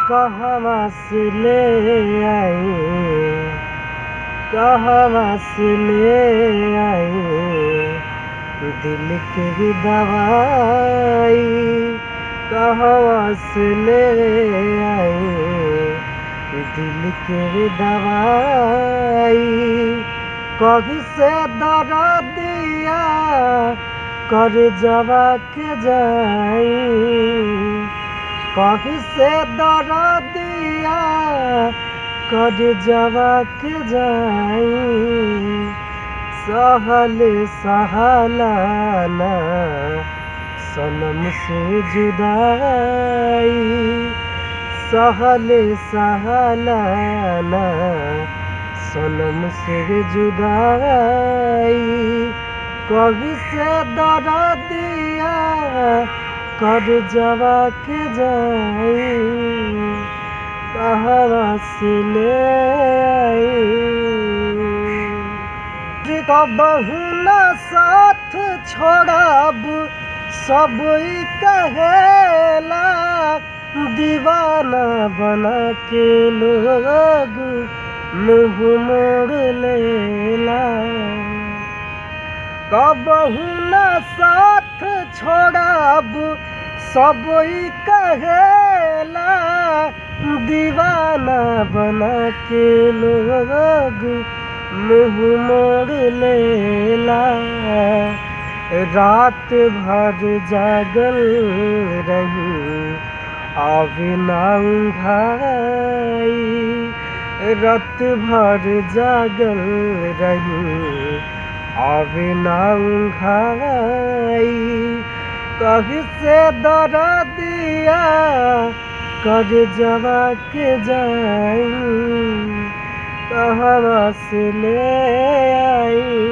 कहवा से ले आई, कहवा से ले आई दिल के दवाई, कहवा से ले आई दिल के दवाई। कभी से दर्दिया कर जवा के जाई, कभी से दर्दिया कर जवा के जाई। सहल सहलाना सनम से जुदाई, सहल सहलाना सनम से जुदाई। कभी से दर्दिया कर जवा के जाई, कहवा से ले आई। कबहू न साथ छोड़ब सब कहेला, दीवाना बना के लोग मुँह मोड़ लेला। कबहू न साथ छोड़ब सब कहेला, दीवाना बना के लोग मुँह मोड़ लेला। रात भर जागल रही आवे ना उंघाई, रात भर जागल रही आवे ना उंघाई। कहीं से दर्दिया कर जवा के जाई, कहवा से ले आई।